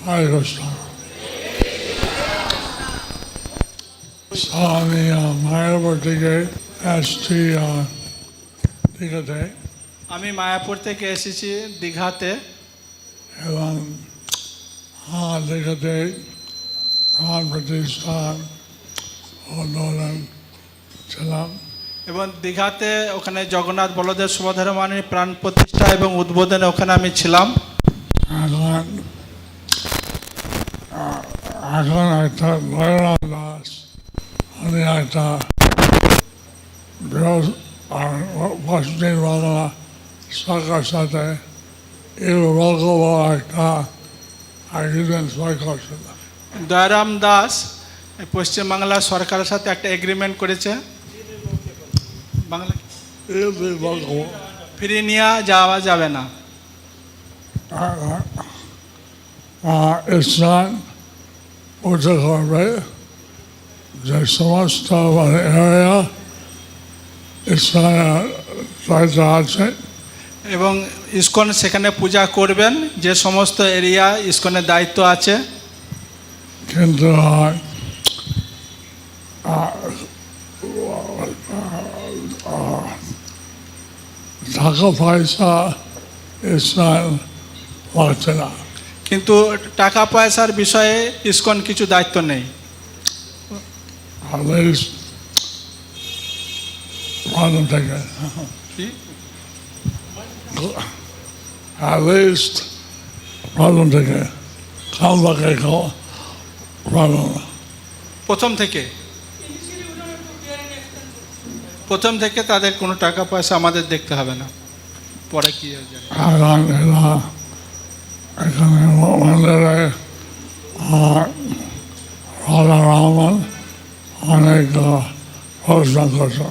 Hare Krishna. So আমি মায়াপুর থেকে আসছি দীঘাতে আমি মায়াপুর থেকে এসেছি দীঘাতে এবং দীঘাতে প্রাণ প্রতিষ্ঠান আন্দোলন ছিলাম। এবং দীঘাতে ওখানে জগন্নাথ বলদেব সুভদ্রা মানের প্রাণ প্রতিষ্ঠা এবং উদ্বোধনে ওখানে আমি ছিলাম। এখন এখন একটা গয়রাম দাস উনি একটা পশ্চিম বাংলা সরকার সাথে এরকম একটা এগ্রিমেন্ট সই করছিল। দয়ারাম দাস পশ্চিমবাংলা সরকারের সাথে একটা এগ্রিমেন্ট করেছে, বাংলা ফিরিয়ে নিয়ে যাওয়া যাবে না। ইসলাম পূজা করবে যে সমস্ত এরিয়া ইসলামের দায়িত্ব আছে এবং ইসকন সেখানে পূজা করবেন, যে সমস্ত এরিয়া ইসকনের দায়িত্ব আছে। কিন্তু টাকা পয়সা ইসলাম লাগছে না। কিন্তু টাকা পয়সার বিষয়ে ইসকন কিছু দায়িত্ব নেই। At least প্রথম থেকে at least প্রথম থেকে খালবাকে প্রথম থেকে তাদের কোনো টাকা পয়সা আমাদের দেখতে হবে না, পরে কি এখানে মন্দিরে রাধা রমন অনেক পরিশ্রম করছে।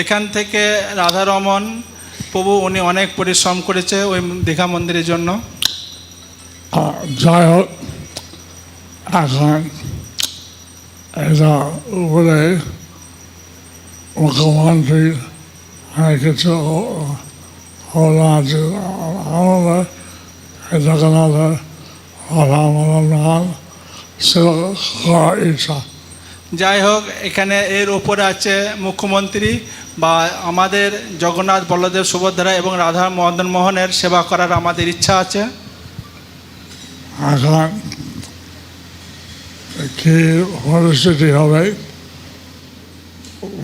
এখান থেকে রাধারমন প্রভু উনি অনেক পরিশ্রম করেছে ওই দীঘা মন্দিরের জন্য। যাই হোক এখন এটা উপরে মুখ্যমন্ত্রী অনেক কিছু হলো আছে আমাদের জগন্নাথের রাধারমন সেবা করার ইচ্ছা। যাই হোক এখানে এর ওপরে আছে মুখ্যমন্ত্রী বা আমাদের জগন্নাথ বলদেব সুভদ্রা এবং রাধা মদন মোহনের সেবা করার আমাদের ইচ্ছা আছে। এখন কি পরিস্থিতি হবে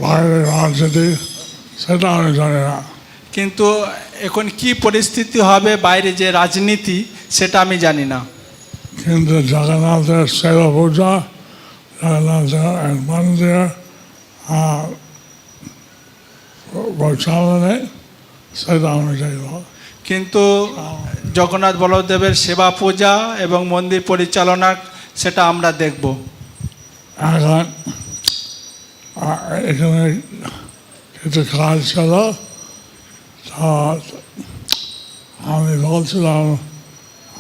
বাইরের রাজনীতি সেটা আমি জানি না, কিন্তু এখন কি পরিস্থিতি হবে বাইরে যে রাজনীতি সেটা আমি জানি না। কিন্তু জগন্নাথের সেবা পূজা জগন্নাথের মন্দির পরিচালনে সেটা আমি চাইব। কিন্তু জগন্নাথ বলদেবের সেবা পূজা এবং মন্দির পরিচালনা সেটা আমরা দেখব। এখন এখানে কিছু কাজ ছিল, আমি বলছিলাম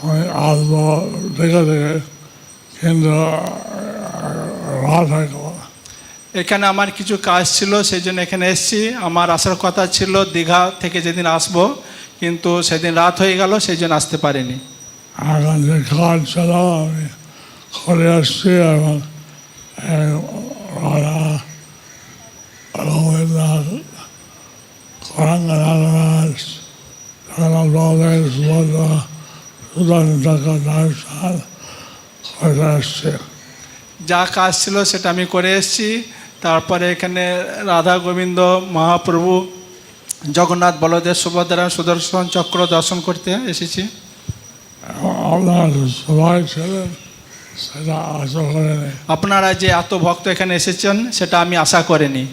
আমি আসবো দেখে দেখে, কিন্তু রাত হয়ে গেল। এখানে আমার কিছু কাজ ছিল সেই জন্য এখানে এসেছি। আমার আসার কথা ছিল দীঘা থেকে যেদিন আসবো, কিন্তু সেদিন রাত হয়ে গেল সেই জন্য আসতে পারিনি। এখন যে কাজ ছিল আমি করে আসছি এবং রবীন্দ্রনাথ করঙ্গনাথ জগন্নাথ বলদেব সুভদ্রা করে আসছে। যা কাজ ছিল সেটা আমি করে এসেছি। তারপরে এখানে রাধা গোবিন্দ মহাপ্রভু জগন্নাথ বলদেব সুভদ্রা সুদর্শন চক্র দর্শন করতে এসেছি। আপনারা সবাই ছিলেন সেটা আশা করেনি। আপনারা যে এত ভক্ত এখানে এসেছেন সেটা আমি আশা করিনি।